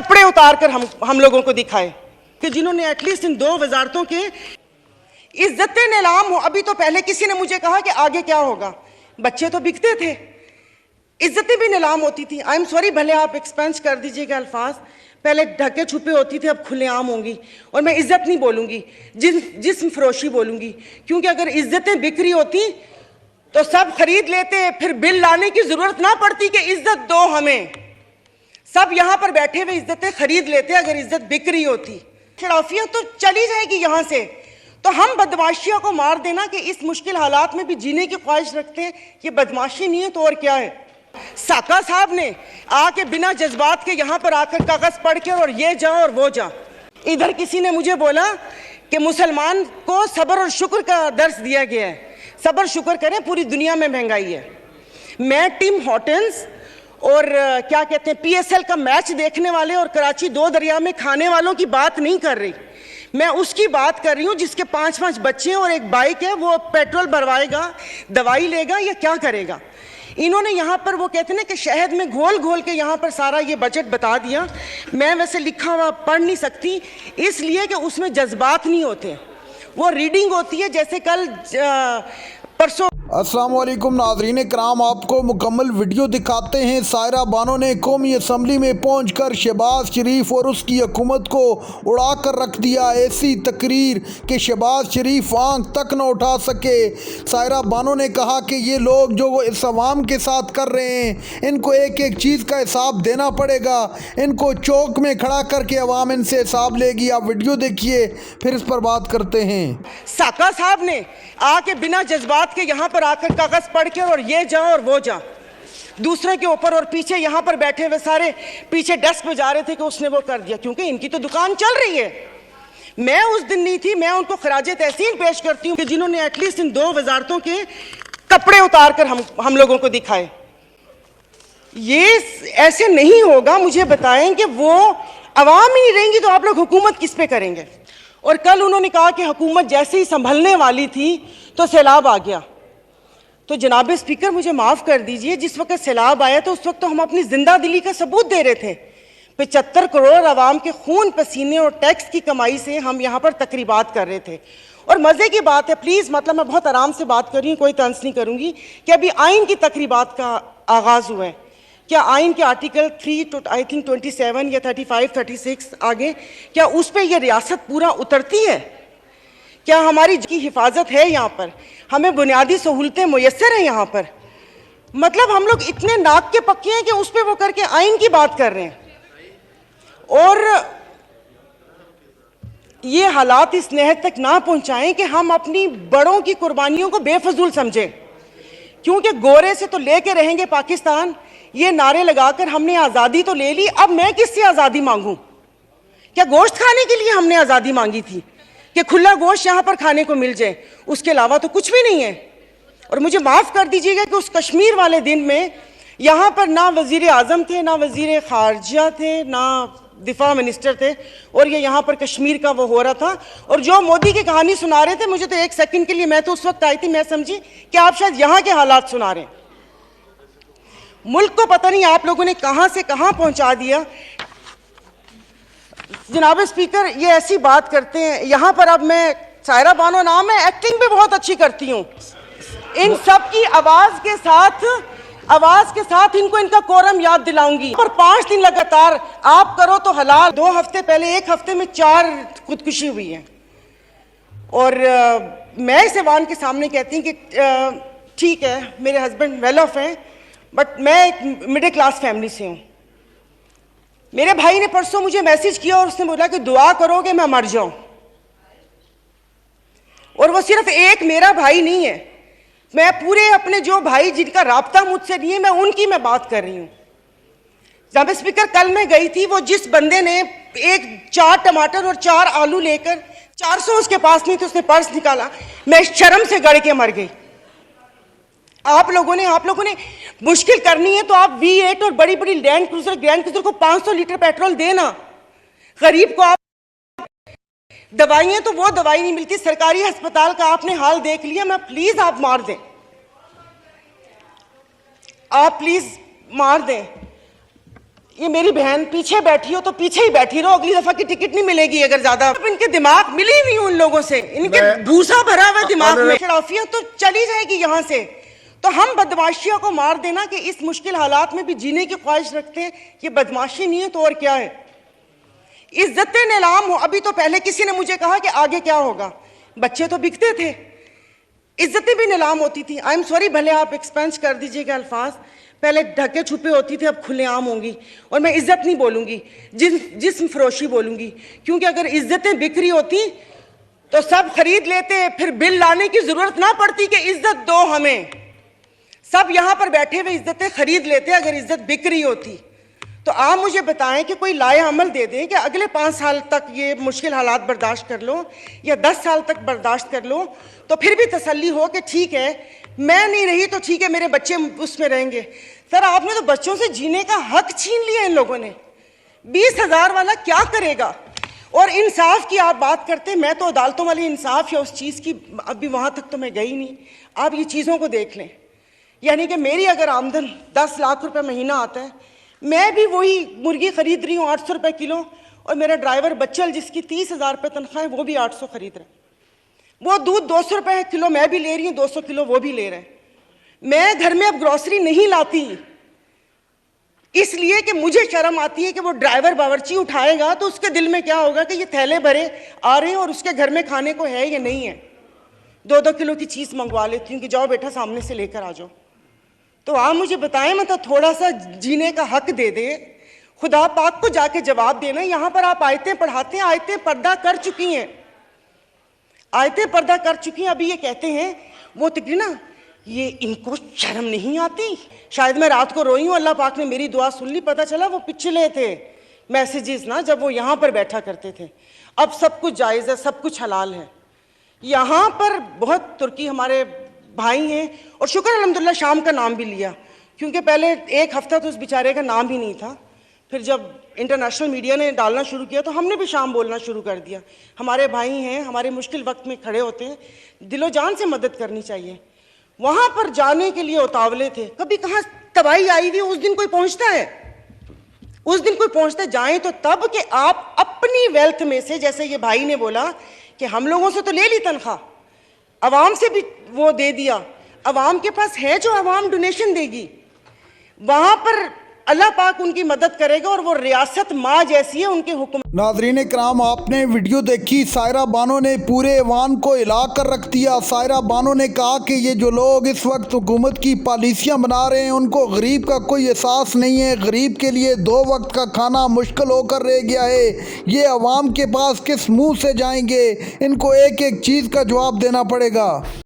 कपड़े उतार कर हम लोगों को दिखाए कि जिन्होंने एटलीस्ट इन 2 वजारतों के इज्जतें नीलाम हो। अभी तो पहले किसी ने मुझे कहा कि आगे क्या होगा, बच्चे तो बिकते थे, इज्जतें भी नीलाम होती थी। आई एम सॉरी, भले आप एक्सपेंस कर दीजिएगा अल्फाज, पहले ढके छुपे होती थी, अब खुलेआम होंगी। और मैं इज्जत नहीं बोलूंगी, जिस्म फरोशी बोलूंगी, क्योंकि अगर इज्जतें बिक्री होती तो सब खरीद लेते, फिर बिल लाने की जरूरत ना पड़ती कि इज्जत दो हमें। सब यहां पर बैठे हुए इज्जतें खरीद लेते अगर इज्जत बिक्री होती। खिलाफियत तो चली जाएगी यहां से। तो हम बदमाशियों को मार देना कि इस मुश्किल हालात में भी जीने की ख्वाहिश रखते हैं, ये बदमाशी नहीं है तो और क्या है। साका साहब ने आके बिना जज्बात के यहाँ पर आकर कागज पढ़ के और ये जा और वो जा। इधर किसी ने मुझे बोला कि मुसलमान को सब्र और शुक्र का दर्स दिया गया है। सब्र शुक्र करें, पूरी दुनिया में महंगाई है। मैं टिम हॉर्टन्स और क्या कहते हैं PSL का मैच देखने वाले और कराची 2 दरिया में खाने वालों की बात नहीं कर रही। मैं उसकी बात कर रही हूँ जिसके 5-5 बच्चे हैं और एक बाइक है। वो पेट्रोल भरवाएगा, दवाई लेगा या क्या करेगा। इन्होंने यहाँ पर वो कहते हैं ना कि शहद में घोल घोल के यहाँ पर सारा ये बजट बता दिया। मैं वैसे लिखा हुआ पढ़ नहीं सकती, इसलिए कि उसमें जज्बात नहीं होते, वो रीडिंग होती है। जैसे कल परसों। अस्सलाम वालेकुम नाज़रीन कराम, आपको मुकम्मल वीडियो दिखाते हैं। सायरा बानो ने कौमी असम्बली में पहुंचकर शहबाज शरीफ और उसकी हुकूमत को उड़ा कर रख दिया। ऐसी तकरीर कि शहबाज शरीफ आंख तक न उठा सके। सायरा बानो ने कहा कि ये लोग जो वो इस अवाम के साथ कर रहे हैं, इनको एक एक चीज़ का हिसाब देना पड़ेगा। इनको चौक में खड़ा करके अवाम इनसे हिसाब लेगी। आप वीडियो देखिए, फिर इस पर बात करते हैं। साका साहब ने आके बिना जज्बात के यहाँ पर आकर कागज पढ़ के और ये जा और वो जा दूसरे के ऊपर, और पीछे यहाँ पर बैठे हुए सारे पीछे डेस्क पे जा रहे थे कि उसने वो कर दिया, क्योंकि इनकी तो दुकान चल रही है। मैं उस दिन नहीं थी, मैं उनको खराजे तहसीन पेश करती हूँ कि जिन्होंने एटलीस्ट इन 2 वजारतों के कपड़े उतार कर हम लोगों को दिखाए। ये ऐसे नहीं होगा। मुझे बताएं कि वो अवाम ही नहीं रहेंगी तो आप लोग हुकूमत किस पे करेंगे। और कल उन्होंने कहा कि हुकूमत जैसे ही संभलने वाली थी तो सैलाब आ गया। तो जनाब स्पीकर, मुझे माफ़ कर दीजिए, जिस वक्त सैलाब आया तो उस वक्त तो हम अपनी जिंदा दिली का सबूत दे रहे थे। 75 करोड़ आवाम के खून पसीने और टैक्स की कमाई से हम यहाँ पर तकरीबात कर रहे थे। और मज़े की बात है, प्लीज़, मतलब मैं बहुत आराम से बात कर रही हूँ, कोई तंज नहीं करूँगी, कि अभी आइन की तकरीबात का आगाज़ हुआ है। क्या आइन के आर्टिकल 3 आई थिंक 27 या 35, 36 आगे, क्या उस पर यह रियासत पूरा उतरती है? क्या हमारी की हिफाजत है यहाँ पर? हमें बुनियादी सहूलतें मुयस्सर हैं यहाँ पर? मतलब हम लोग इतने नाक के पक्के हैं कि उस पर वो करके आइन की बात कर रहे हैं। और ये हालात इस नहज तक ना पहुंचाएं कि हम अपनी बड़ों की कुर्बानियों को बेफजूल समझें, क्योंकि गोरे से तो लेके रहेंगे पाकिस्तान, ये नारे लगाकर हमने आज़ादी तो ले ली, अब मैं किससे आज़ादी मांगूं? क्या गोश्त खाने के लिए हमने आज़ादी मांगी थी कि खुला गोश्त यहाँ पर खाने को मिल जाए? उसके अलावा तो कुछ भी नहीं है। और मुझे माफ़ कर दीजिएगा कि उस कश्मीर वाले दिन में यहाँ पर ना वज़ीर आज़म थे, ना वज़ीर ख़ारजा थे, ना दिफा मिनिस्टर थे, और ये यहाँ पर कश्मीर का वो हो रहा था। और जो मोदी की कहानी सुना रहे थे, मुझे तो एक सेकंड के लिए, मैं तो उस वक्त आई थी, मैं समझी कि आप शायद यहाँ के हालात सुना रहे हैं। मुल्क को पता नहीं आप लोगों ने कहां से कहां पहुंचा दिया। जनाब स्पीकर, ये ऐसी बात करते हैं यहां पर। अब मैं, सायरा बानो नाम है, एक्टिंग भी बहुत अच्छी करती हूं। इन सब की आवाज के साथ इनको इनका कोरम याद दिलाऊंगी। पर 5 दिन लगातार आप करो तो हलाल। 2 हफ्ते पहले, 1 हफ्ते में 4 खुदकुशी हुई है। और मैं इस ऐवान के सामने कहती हूँ कि ठीक है, मेरे हस्बैंड वेल ऑफ हैं, बट मैं एक मिडिल क्लास फैमिली से हूँ। मेरे भाई ने परसों मुझे मैसेज किया और उसने बोला कि दुआ करोगे मैं मर जाऊं। और वो सिर्फ एक मेरा भाई नहीं है, मैं पूरे अपने जो भाई जिनका राब्ता मुझसे नहीं है, मैं उनकी मैं बात कर रही हूँ। जनाब स्पीकर, कल मैं गई थी, वो जिस बंदे ने 4 टमाटर और 4 आलू लेकर 400 उसके पास नहीं थे, उसने पर्स निकाला, मैं शर्म से गड़ के मर गई। आप लोगों ने मुश्किल करनी है तो आप V8 और बड़ी बड़ी ग्रैंड क्रूजर को 500 लीटर पेट्रोल देना। गरीब को आप दवाइयां, तो वो दवाई नहीं मिलती। सरकारी अस्पताल का आपने हाल देख लिया। मैं प्लीज आप मार दें, आप प्लीज मार दें। ये मेरी बहन पीछे बैठी हो तो पीछे ही बैठी रहो, अगली दफा की टिकट नहीं मिलेगी अगर ज्यादा। अब इनके दिमाग मिली नहीं उन लोगों से, इनके भूसा भरा हुआ दिमाग में, शराफियत तो चली जाएगी यहाँ से। तो हम बदमाशियों को मार देना कि इस मुश्किल हालात में भी जीने की ख्वाहिश रखते हैं, ये बदमाशी नहीं है तो और क्या है। इज्जतें नीलाम हो, अभी तो पहले किसी ने मुझे कहा कि आगे क्या होगा, बच्चे तो बिकते थे, इज्जतें भी नीलाम होती थी। आई एम सॉरी, भले आप एक्सपेंस कर दीजिएगा अल्फाज, पहले ढके छुपे होती थी, अब खुलेआम होंगी। और मैं इज्जत नहीं बोलूंगी, जिस्म फरोशी बोलूंगी, क्योंकि अगर इज्जतें बिक रही होती तो सब खरीद लेते, फिर बिल लाने की जरूरत ना पड़ती कि इज्जत दो हमें, सब यहां पर बैठे हुए इज्जतें खरीद लेते अगर इज्जत बिक रही होती। तो आप मुझे बताएं कि कोई लाए अमल दे दें कि अगले 5 साल तक ये मुश्किल हालात बर्दाश्त कर लो या 10 साल तक बर्दाश्त कर लो, तो फिर भी तसल्ली हो कि ठीक है मैं नहीं रही तो ठीक है मेरे बच्चे उसमें रहेंगे। सर आपने तो बच्चों से जीने का हक छीन लिया इन लोगों ने। 20,000 वाला क्या करेगा। और इंसाफ की आप बात करते, मैं तो अदालतों वाली इंसाफ या उस चीज़ की अभी वहाँ तक तो मैं गई नहीं। आप ये चीज़ों को देख लें, यानी कि मेरी अगर आमदन 10 लाख रुपए महीना आता है, मैं भी वही मुर्गी खरीद रही हूँ 800 रुपये किलो, और मेरा ड्राइवर बच्चल जिसकी 30,000 रुपये तनख्वाह है वो भी 800 खरीद रहा है। वो दूध 200 रुपये किलो मैं भी ले रही हूँ, 200 किलो वो भी ले रहे हैं। मैं घर में अब ग्रोसरी नहीं लाती इसलिए कि मुझे शर्म आती है कि वो ड्राइवर बावर्ची उठाएगा तो उसके दिल में क्या होगा कि ये थैले भरे आ रहे हैं और उसके घर में खाने को है या नहीं है। 2-2 किलो की चीज़ मंगवा लेती हूँ कि जाओ बेटा सामने से लेकर आ जाओ। तो आप मुझे बताएं, मतलब थोड़ा सा जीने का हक दे दे, खुदा पाक को जाके जवाब देना। यहाँ पर आप आयतें पढ़ाते हैं, आयतें पर्दा कर चुकी हैं, आयतें पर्दा कर चुकी हैं। अभी ये कहते हैं वो तिकरी ना, ये इनको शर्म नहीं आती। शायद मैं रात को रोई हूँ, अल्लाह पाक ने मेरी दुआ सुन ली। पता चला वो पिछले थे मैसेजेस ना, जब वो यहाँ पर बैठा करते थे। अब सब कुछ जायज़ है, सब कुछ हलाल है। यहाँ पर बहुत तुर्की हमारे भाई हैं, और शुक्र अल्हम्दुलिल्लाह शाम का नाम भी लिया, क्योंकि पहले 1 हफ्ता तो उस बेचारे का नाम ही नहीं था। फिर जब इंटरनेशनल मीडिया ने डालना शुरू किया तो हमने भी शाम बोलना शुरू कर दिया। हमारे भाई हैं, हमारे मुश्किल वक्त में खड़े होते हैं, दिलो जान से मदद करनी चाहिए। वहाँ पर जाने के लिए उतावले थे, कभी कहाँ तबाही आई हुई, उस दिन कोई पहुँचता है, उस दिन कोई पहुँचता जाए तो तब कि आप अपनी वेल्थ में से, जैसे ये भाई ने बोला कि हम लोगों से तो ले ली तनख्वाह, अवाम से भी वो दे दिया, अवाम के पास है जो अवाम डोनेशन देगी, वहां पर अल्लाह पाक उनकी मदद करेगा। और वो रियासत माँ जैसी है उनके हुक्म। नाजरीन कराम, आपने वीडियो देखी, सायरा बानो ने पूरे ऐवान को हिला कर रख दिया। सायरा बानो ने कहा कि ये जो लोग इस वक्त हुकूमत की पॉलिसियां बना रहे हैं उनको गरीब का कोई एहसास नहीं है। गरीब के लिए 2 वक्त का खाना मुश्किल होकर रह गया है। ये अवाम के पास किस मुंह से जाएंगे, इनको एक एक चीज़ का जवाब देना पड़ेगा।